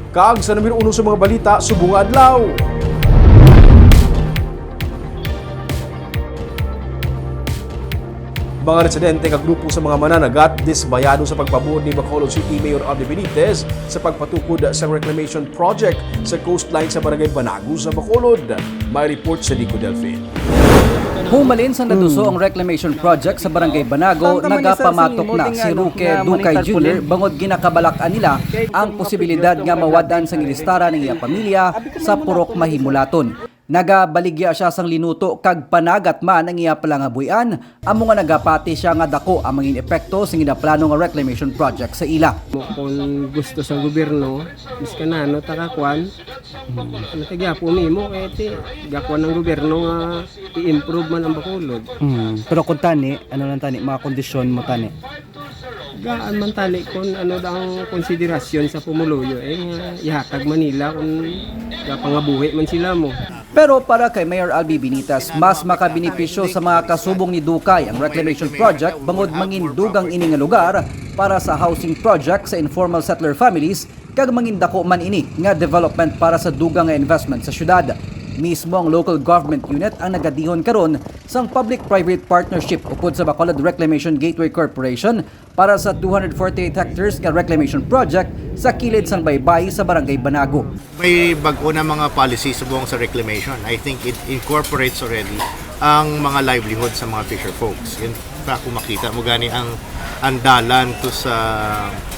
Kag sa numero 1 sa mga balita, subong nga adlaw. Mga residente kag grupo sa mga mananagat dismayado sa pagpabuod ni Bacolod City Mayor Abdi Benitez sa pagpatukod sa reclamation project sa coastline sa Barangay Banago sa Bacolod. May report sa Nico Delfin. Humalin sa naduso ang reclamation project sa Barangay Banago, nagapamatok na si Ruque Ducay Jr. bangod ginakabalak-an nila ang posibilidad nga mawadan sa ngilistara ng iya pamilya sa Purok Mahimulaton. Nagabaligya siya sang linuto kag panagat man ang iya palangabuyan, amo nga nagapati siya nga dako ang mangin epekto sa ginaplano nga reclamation project sa ila. Kung gusto sa gobyerno, miska na no takakuan, natagyapo nimo kay gakuan ng gobyerno nga i-improve man ang Bacolod. Pero kung tani, ano lang tani, mga kondisyon mo tani? Gaan man tali kung ano ang konsiderasyon sa pumuluyo ihatag Manila kung pangabuhi man sila mo. Pero para kay Mayor Albi Benitez, mas makabenepisyo sa mga kasubong ni Ducay ang reclamation project bangod mangin dugang ini nga lugar para sa housing project sa informal settler families kag mangin dako man ini nga development para sa dugang nga investment sa syudad. Mismo ang local government unit ang nagadihon karon sang public-private partnership upod sa Bacolod Reclamation Gateway Corporation para sa 248 hectares nga reclamation project sa kilid sang baybay sa Barangay Banago. May bago na mga policy subong sa reclamation. I think it incorporates already ang mga livelihood sa mga fisher folks. Yun pa kung makita mo gani ang dalan to sa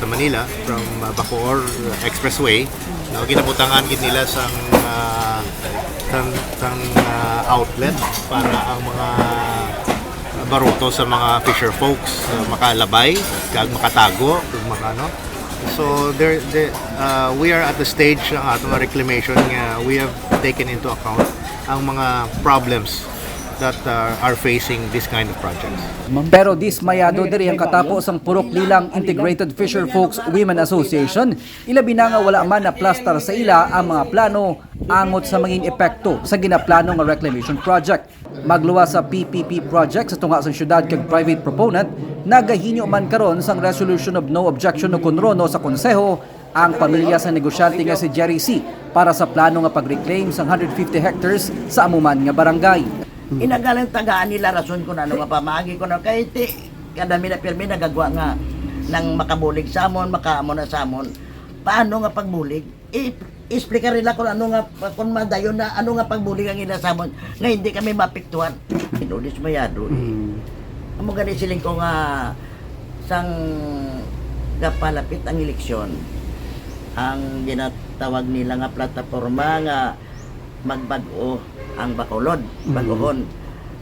Manila from Bacoor Expressway. No, ginabutangan gid nila sang outlet para ang mga baruto sa mga fisher folks makalabay kag makatago kung mga ano. So we are at the stage ng atong reclamation nga we have taken into account ang mga problems that are facing this kind of projects. Pero dismayado diri ang katapos ang Purok Lilang Integrated Fisher Folks Women Association, ilabi na nga wala man na plastar sa ila ang mga plano angot sa mangin epekto sa ginaplano nga reclamation project. Magluwa sa PPP project sa tunga sa syudad kag private proponent, nagahinyo man karon sang resolution of no objection no kunrono sa konseho ang pamilya sa negosyante nga si Jerry C. para sa plano nga pag-reclaim sang 150 hectares sa amuman nga barangay. Inagalang tagaan nila rason ko na ano nga pamagi ko na kay ti kadami na pirmi nagagwa nga nang makabulig samon makaamo na samon paano nga pagbulig explica rin ko ano nga kung madayon na ano nga pagbulig ang ila samon nga hindi kami mapiktuhan inulis mayado amo gani siling ko nga sang gapalapit ang eleksyon ang ginatawag nila nga plataporma nga magbag-o ang Bacolod, bagohon.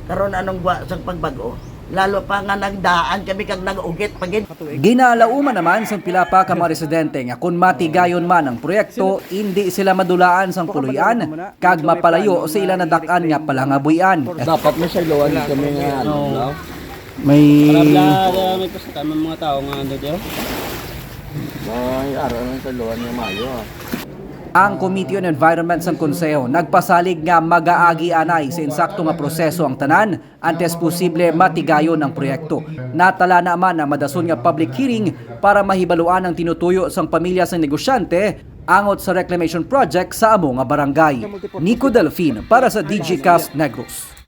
Karon anong gwa sang pagbago? Lalo pa nga nagdaan kami kag nag-ugit pagid. Ginalauman naman sang pila pa ka mga residente nga kun matigayon man ang proyekto, hindi sila madulaan sang puluyan kag mapalayo sa ila nadak-an nga palangabuyan. Dapat may sayloan kami nga ano. May May pasatan mga tao nga ando diyo. May araw ng sayloan nga mayo. ang Committee on Environment sang Konseho nagpasalig nga mag-aagi anay sa insakto nga proseso ang tanan antes posible matigayon ang proyekto. Natala naman ang madason nga public hearing para mahibaluan ang tinutuyo sang pamilya sang negosyante angot sa reclamation project sa amo nga barangay. Nico Delfin para sa DG Cast Negros.